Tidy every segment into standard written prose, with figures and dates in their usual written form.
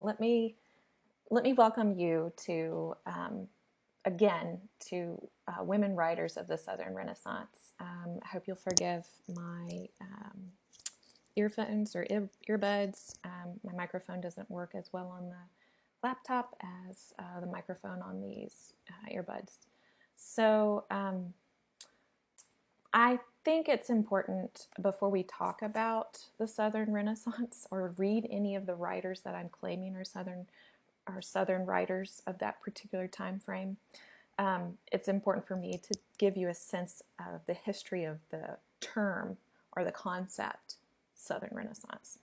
let me welcome you to again to women writers of the Southern Renaissance. I hope you'll forgive my earphones or earbuds. My microphone doesn't work as well on the laptop as the microphone on these earbuds. So I think it's important before we talk about the Southern Renaissance or read any of the writers that I'm claiming are Southern writers of that particular time frame. It's important for me to give you a sense of the history of the term or the concept Southern Renaissance.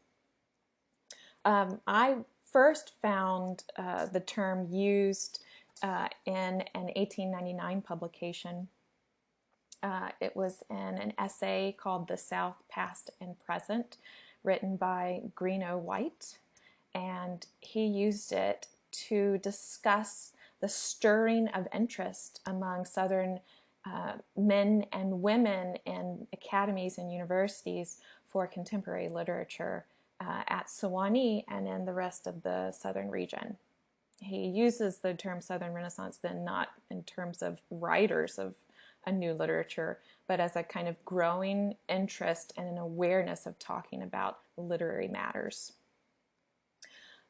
I first found the term used in an 1899 publication. It was in an essay called The South, Past and Present, written by Greenough White, and he used it to discuss the stirring of interest among Southern men and women in academies and universities for contemporary literature at Sewanee and in the rest of the Southern region. He uses the term Southern Renaissance then not in terms of writers of a new literature, but as a kind of growing interest and an awareness of talking about literary matters.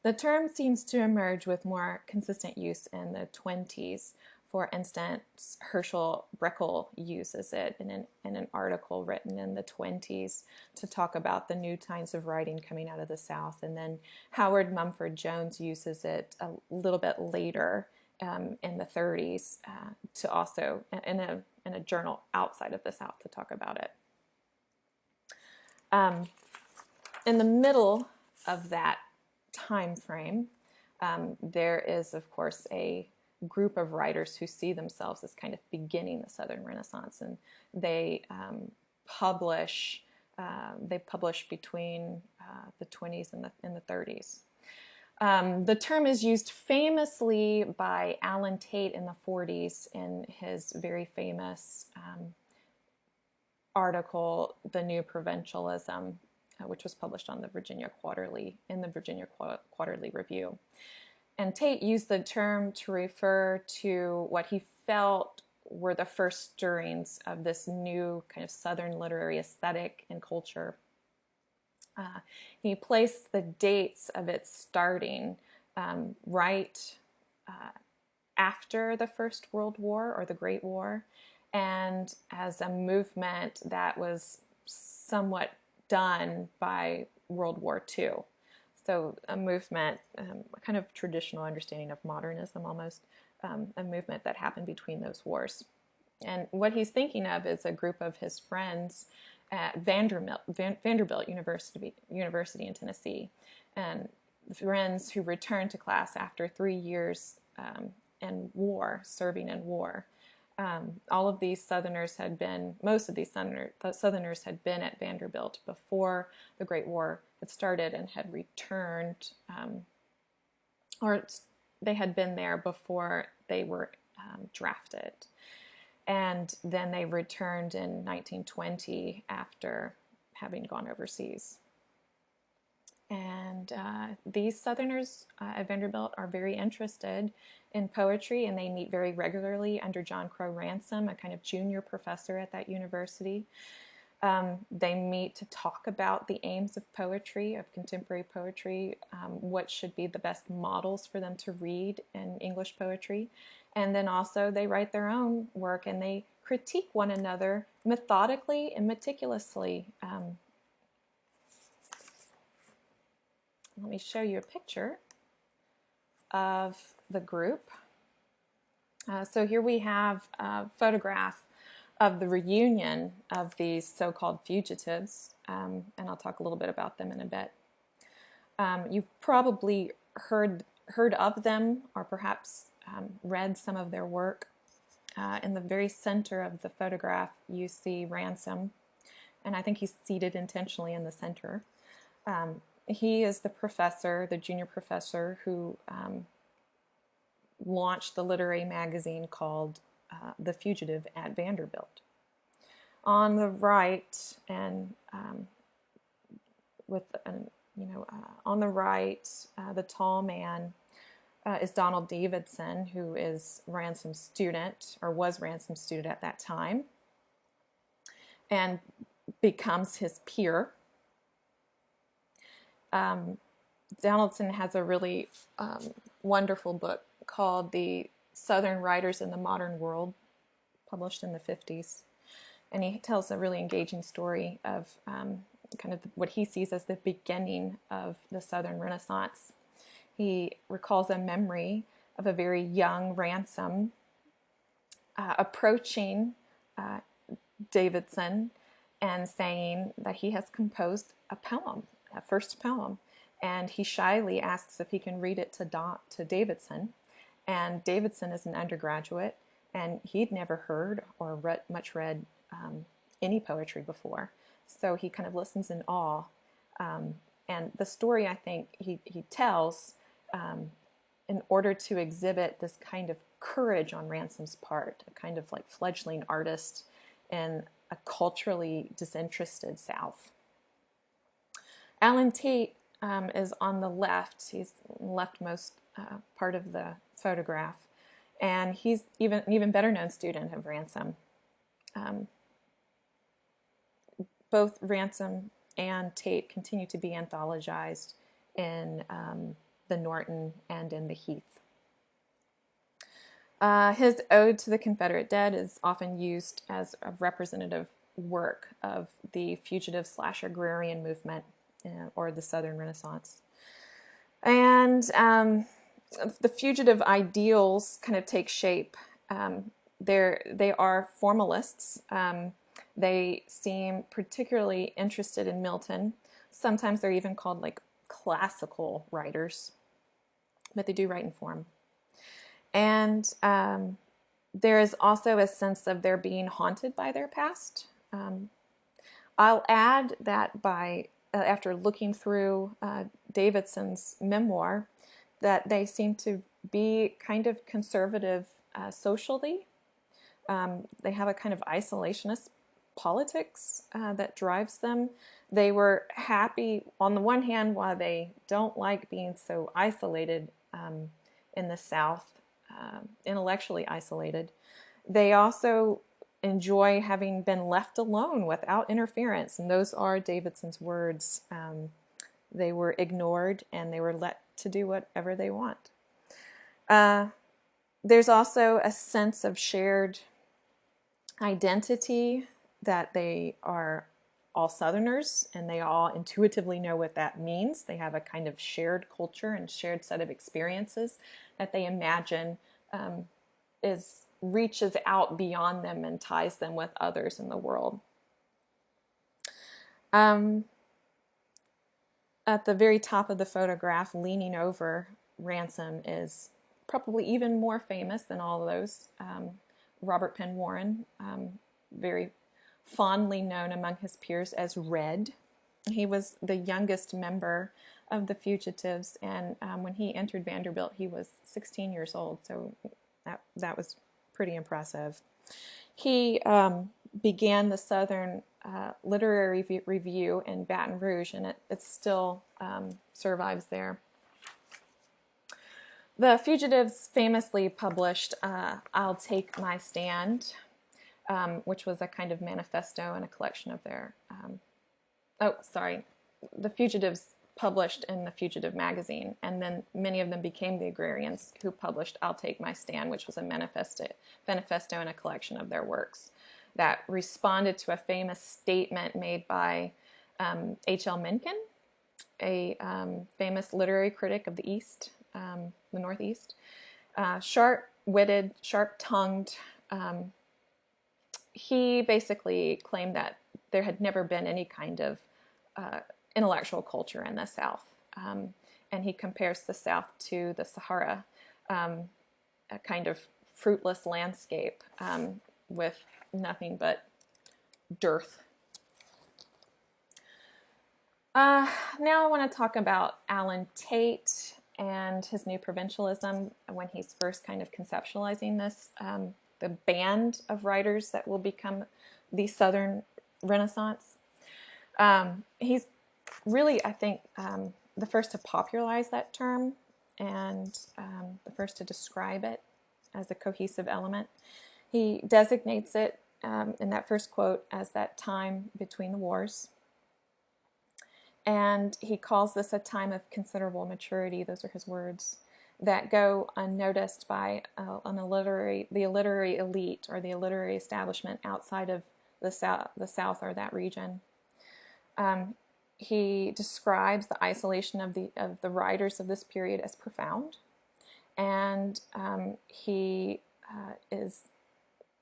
The term seems to emerge with more consistent use in the 20s. For instance, Herschel Breckel uses it in an article written in the 20s to talk about the new kinds of writing coming out of the South. And then Howard Mumford Jones uses it a little bit later in the 30s to also, in a journal outside of the South, to talk about it. In the middle of that time frame, there is, of course, a group of writers who see themselves as kind of beginning the Southern Renaissance, and they publish between the 20s and the 30s. The term is used famously by Alan Tate in the 40s in his very famous article, The New Provincialism, which was published on the Virginia Quarterly, in the Virginia Quarterly Review. And Tate used the term to refer to what he felt were the first stirrings of this new kind of Southern literary aesthetic and culture. He placed the dates of its starting right after the First World War or the Great War, and as a movement that was somewhat done by World War II. So a movement, a kind of traditional understanding of modernism almost, a movement that happened between those wars. And what he's thinking of is a group of his friends at Vanderbilt University in Tennessee, and friends who returned to class after 3 years in war, serving in war. All of these Southerners had been, most of these Southerners had been at Vanderbilt before the Great War had started and had returned, or they had been there before they were drafted. And then they returned in 1920 after having gone overseas. And these Southerners at Vanderbilt are very interested in poetry, and they meet very regularly under John Crow Ransom, a kind of junior professor at that university. They meet to talk about the aims of poetry, of contemporary poetry, what should be the best models for them to read in English poetry. And then also they write their own work and they critique one another methodically and meticulously. Let me show you a picture of the group. So here we have a photograph of the reunion of these so-called fugitives, and I'll talk a little bit about them in a bit. You've probably heard of them, or perhaps read some of their work. In the very center of the photograph, you see Ransom, and I think he's seated intentionally in the center. He is the professor, the junior professor, who launched the literary magazine called The Fugitive at Vanderbilt. On the right, and with On the right, the tall man is Donald Davidson, who is Ransom's student, or was Ransom's student at that time, and becomes his peer. Donaldson has a really wonderful book called The Southern Writers in the Modern World, published in the 50s. And he tells a really engaging story of kind of what he sees as the beginning of the Southern Renaissance. He recalls a memory of a very young Ransom approaching Davidson and saying that he has composed a poem, a first poem, and he shyly asks if he can read it to Davidson. And Davidson is an undergraduate, and he'd never heard or read any poetry before. So he kind of listens in awe. And the story, I think, he tells in order to exhibit this kind of courage on Ransom's part, a kind of like fledgling artist in a culturally disinterested South. Alan Tate is on the left. He's the leftmost part of the photograph. And he's an even better known student of Ransom. Both Ransom and Tate continue to be anthologized in the Norton and in the Heath. His Ode to the Confederate Dead is often used as a representative work of the fugitive/agrarian movement or the Southern Renaissance. And the fugitive ideals kind of take shape. They are formalists. They seem particularly interested in Milton. Sometimes they're even called like classical writers, but they do write in form. And there is also a sense of their being haunted by their past. I'll add that after looking through Davidson's memoir, that they seem to be kind of conservative socially. They have a kind of isolationist politics that drives them. They were happy, on the one hand, while they don't like being so isolated in the South, intellectually isolated, they also enjoy having been left alone without interference. And those are Davidson's words. They were ignored and they were let to do whatever they want. There's also a sense of shared identity, that they are all Southerners and they all intuitively know what that means. They have a kind of shared culture and shared set of experiences that they imagine reaches out beyond them and ties them with others in the world. At the very top of the photograph, leaning over Ransom, is probably even more famous than all of those. Robert Penn Warren, very fondly known among his peers as Red. He was the youngest member of the Fugitives, and when he entered Vanderbilt, he was 16 years old, so that was pretty impressive. He began the Southern Literary Review in Baton Rouge, and it still survives there. The Fugitives famously published I'll Take My Stand, which was a kind of manifesto and a collection of their... The Fugitives published in the Fugitive magazine, and then many of them became the Agrarians, who published I'll Take My Stand, which was a manifesto and a collection of their works that responded to a famous statement made by H.L. Mencken, a famous literary critic of the East, the Northeast. Sharp-witted, sharp-tongued. He basically claimed that there had never been any kind of intellectual culture in the South. And he compares the South to the Sahara, a kind of fruitless landscape with nothing but dearth. Now I want to talk about Alan Tate and his new provincialism when he's first kind of conceptualizing this, the band of writers that will become the Southern Renaissance. He's really, I think, the first to popularize that term and the first to describe it as a cohesive element. He designates it in that first quote as that time between the wars. And he calls this a time of considerable maturity, those are his words, that go unnoticed by the literary elite or the literary establishment outside of the South or that region. He describes the isolation of the writers of this period as profound, and he is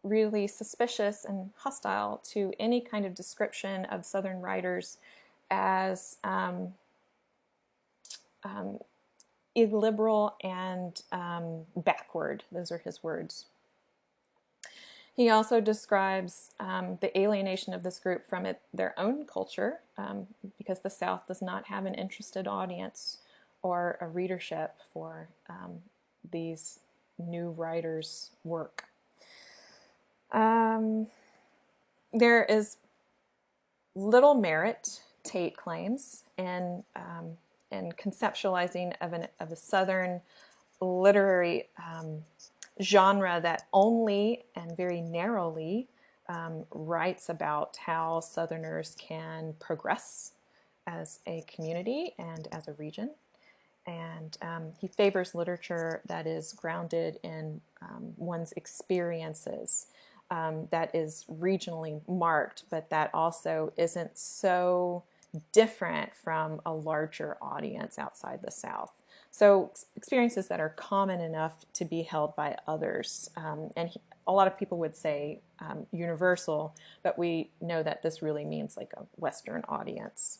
really suspicious and hostile to any kind of description of Southern writers as illiberal and backward. Those are his words. He also describes the alienation of this group from their own culture, because the South does not have an interested audience or a readership for these new writers' work. There is little merit, Tate claims, in conceptualizing of a Southern literary genre that only and very narrowly writes about how Southerners can progress as a community and as a region. And he favors literature that is grounded in one's experiences, that is regionally marked, but that also isn't so different from a larger audience outside the South. So experiences that are common enough to be held by others. A lot of people would say universal, but we know that this really means like a Western audience.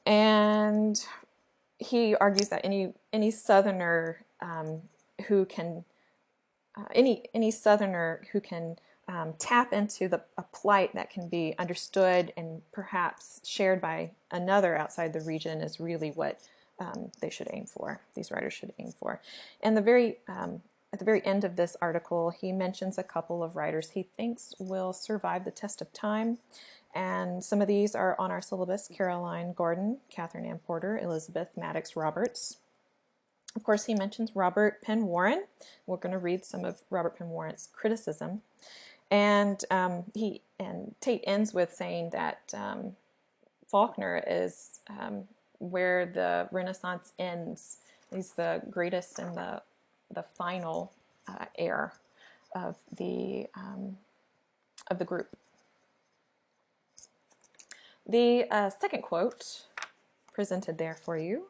And he argues that any Southerner who can tap into a plight that can be understood and perhaps shared by another outside the region is really what they should aim for. These writers should aim for. And at the very end of this article, he mentions a couple of writers he thinks will survive the test of time. And some of these are on our syllabus: Caroline Gordon, Catherine Ann Porter, Elizabeth Maddox Roberts. Of course, he mentions Robert Penn Warren. We're going to read some of Robert Penn Warren's criticism. And Tate ends with saying that Faulkner is where the Renaissance ends. He's the greatest and the final heir of the group. The second quote presented there for you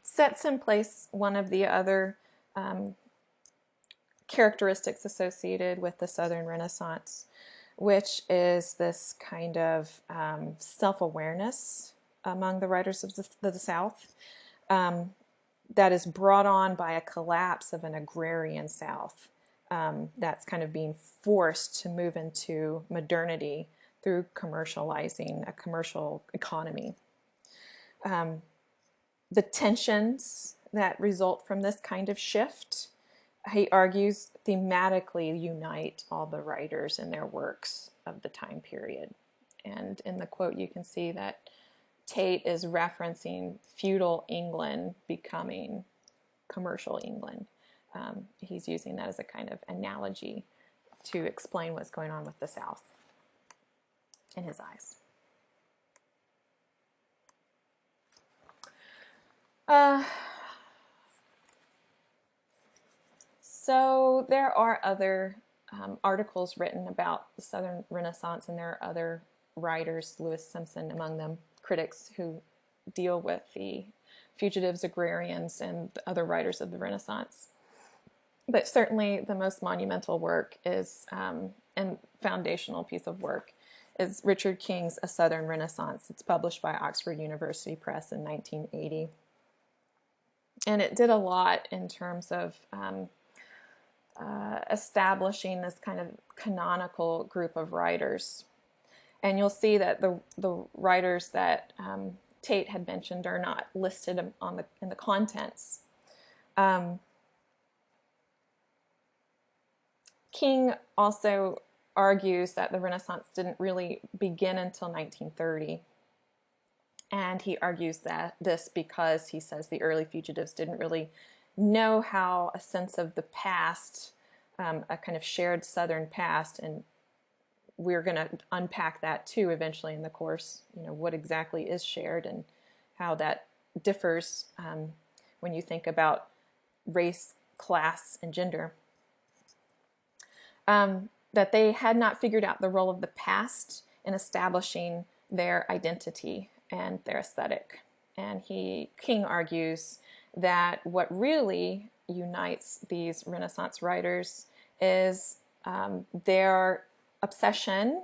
sets in place one of the other characteristics associated with the Southern Renaissance, which is this kind of self-awareness among the writers of the South that is brought on by a collapse of an agrarian South that's kind of being forced to move into modernity through commercializing a commercial economy. The tensions that result from this kind of shift, he argues, thematically unite all the writers in their works of the time period. And in the quote, you can see that Tate is referencing feudal England becoming commercial England. He's using that as a kind of analogy to explain what's going on with the South in his eyes. So there are other articles written about the Southern Renaissance, and there are other writers, Lewis Simpson among them, critics who deal with the fugitives, agrarians, and the other writers of the Renaissance. But certainly the most monumental work is, and foundational piece of work, is Richard King's A Southern Renaissance. It's published by Oxford University Press in 1980. And it did a lot in terms of establishing this kind of canonical group of writers. And you'll see that the writers that Tate had mentioned are not listed in the King also argues that the Renaissance didn't really begin until 1930. And he argues that this because he says the early fugitives didn't really know how a sense of the past, a kind of shared Southern past, and we're going to unpack that too eventually in the course, what exactly is shared and how that differs when you think about race, class, and gender. That they had not figured out the role of the past in establishing their identity and their aesthetic. And King argues that what really unites these Renaissance writers is their obsession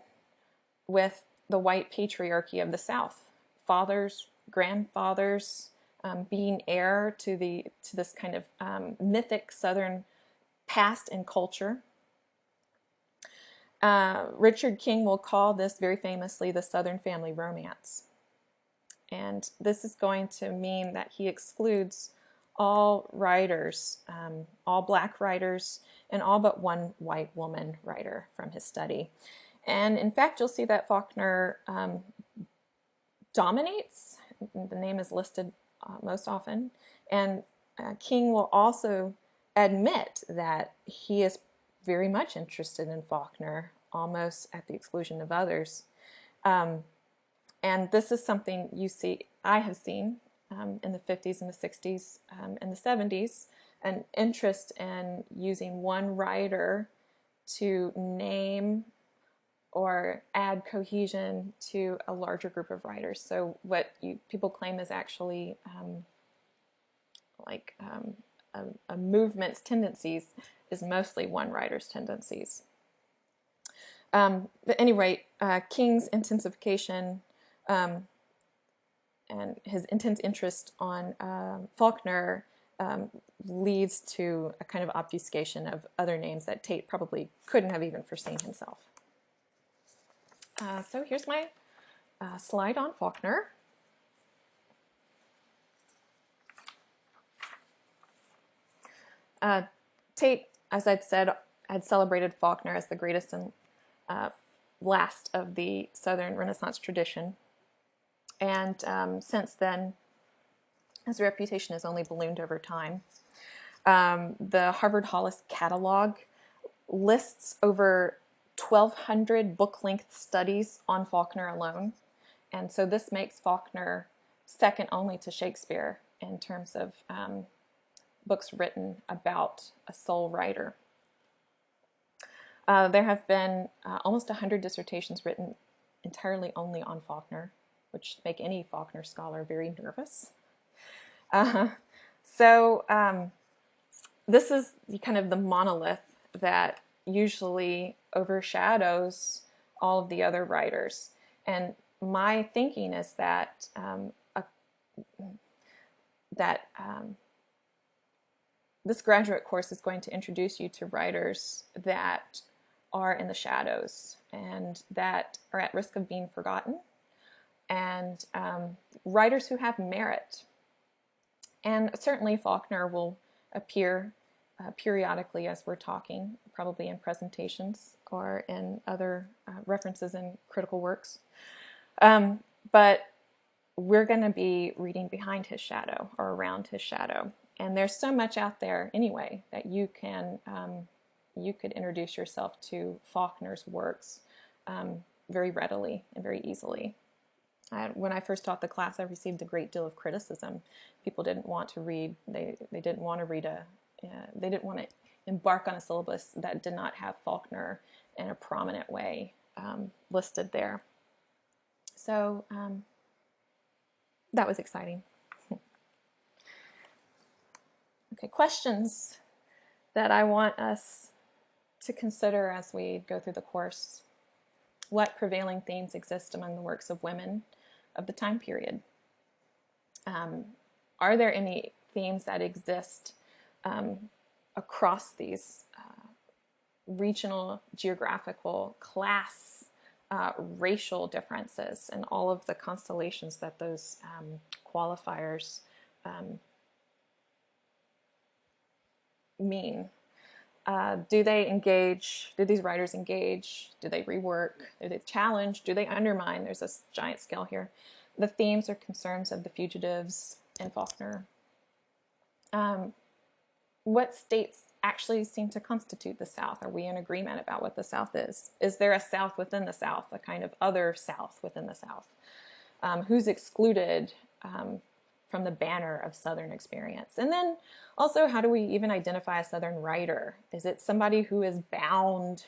with the white patriarchy of the South, fathers, grandfathers, being heir to this kind of mythic Southern past and culture. Richard King will call this very famously the Southern family romance. And this is going to mean that he excludes all writers, all black writers, and all but one white woman writer from his study. And in fact, you'll see that Faulkner dominates. The name is listed most often. And King will also admit that he is very much interested in Faulkner, almost at the exclusion of others. And this is something I have seen in the 50s and the 60s and the 70s, an interest in using one writer to name or add cohesion to a larger group of writers. So what people claim is actually a movement's tendencies is mostly one writer's tendencies. But at any rate, King's intensification and his intense interest on Faulkner leads to a kind of obfuscation of other names that Tate probably couldn't have even foreseen himself. So here's my slide on Faulkner. Tate, as I'd said, had celebrated Faulkner as the greatest and last of the Southern Renaissance tradition. And since then, his reputation has only ballooned over time. The Harvard Hollis catalog lists over 1,200 book-length studies on Faulkner alone. And so this makes Faulkner second only to Shakespeare in terms of books written about a sole writer. There have been almost 100 dissertations written entirely only on Faulkner, which make any Faulkner scholar very nervous. So this is kind of the monolith that usually overshadows all of the other writers. And my thinking is that this graduate course is going to introduce you to writers that are in the shadows and that are at risk of being forgotten, and writers who have merit. And certainly Faulkner will appear periodically as we're talking, probably in presentations or in other references in critical works. But we're going to be reading behind his shadow or around his shadow. And there's so much out there anyway that you could introduce yourself to Faulkner's works very readily and very easily. When I first taught the class, I received a great deal of criticism. People didn't want to read. They didn't want to read they didn't want to embark on a syllabus that did not have Faulkner in a prominent way listed there. So that was exciting. Okay, questions that I want us to consider as we go through the course. What prevailing themes exist among the works of women of the time period? Are there any themes that exist across these regional, geographical, class, racial differences and all of the constellations that those qualifiers mean? Do they engage? Do these writers engage? Do they rework? Do they challenge? Do they undermine? There's a giant scale here. The themes or concerns of the fugitives and Faulkner. What states actually seem to constitute the South? Are we in agreement about what the South is? Is there a South within the South, a kind of other South within the South? Who's excluded from the banner of Southern experience? And then also, how do we even identify a Southern writer? Is it somebody who is bound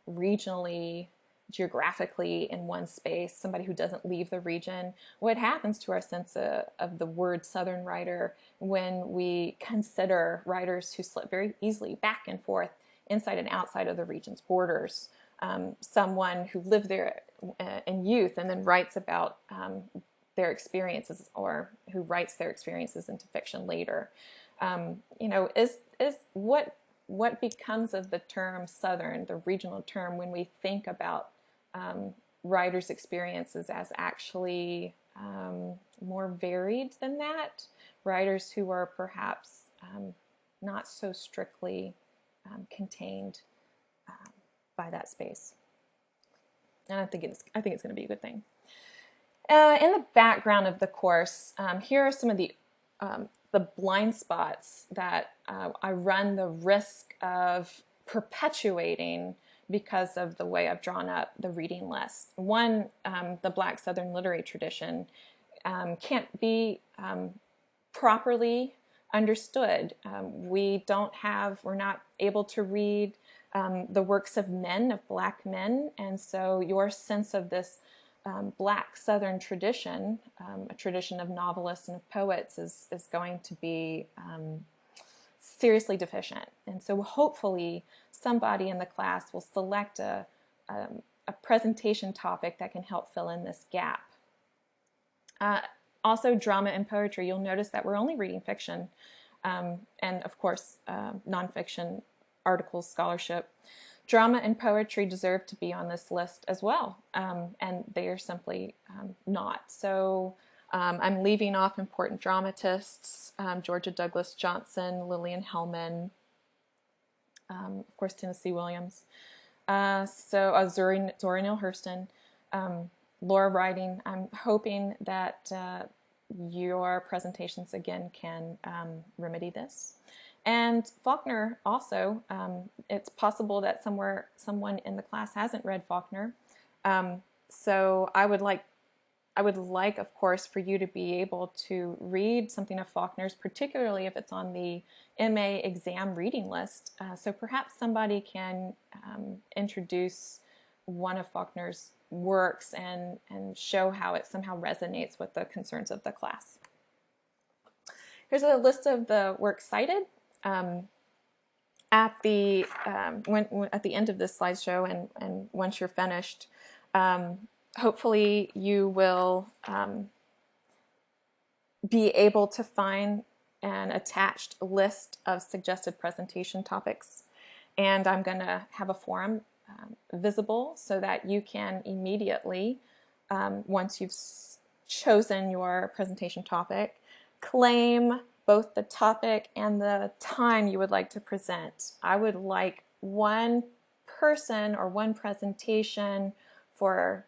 regionally, geographically in one space, somebody who doesn't leave the region? What happens to our sense of the word Southern writer when we consider writers who slip very easily back and forth inside and outside of the region's borders? Someone who lived there in youth and then writes about their experiences, or who writes their experiences into fiction later. Is what becomes of the term Southern, the regional term, when we think about writers' experiences as actually more varied than that? Writers who are perhaps not so strictly contained by that space. And I think it's going to be a good thing. In the background of the course, here are some of the blind spots that I run the risk of perpetuating because of the way I've drawn up the reading list. One, the Black Southern literary tradition can't be properly understood. We're not able to read the works of men, of Black men, and so your sense of this Black Southern tradition, a tradition of novelists and of poets, is going to be seriously deficient. And so hopefully somebody in the class will select a presentation topic that can help fill in this gap. Also, drama and poetry. You'll notice that we're only reading fiction, and of course nonfiction, articles, scholarship. Drama and poetry deserve to be on this list as well, and they are simply not. So I'm leaving off important dramatists, Georgia Douglas Johnson, Lillian Hellman, of course Tennessee Williams, Zora Neale Hurston, Laura Riding. I'm hoping that your presentations again can remedy this. And Faulkner also, it's possible that someone in the class hasn't read Faulkner. So I would like, of course, for you to be able to read something of Faulkner's, particularly if it's on the MA exam reading list. So perhaps somebody can introduce one of Faulkner's works and show how it somehow resonates with the concerns of the class. Here's a list of the works cited. At the end of this slideshow, and once you're finished, hopefully you will be able to find an attached list of suggested presentation topics, and I'm going to have a forum visible so that you can immediately, once you've chosen your presentation topic, claim both the topic and the time you would like to present. I would like one person or one presentation per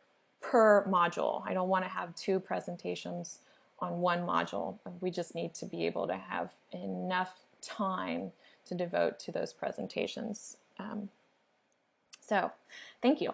module. I don't want to have two presentations on one module. We just need to be able to have enough time to devote to those presentations. So, thank you.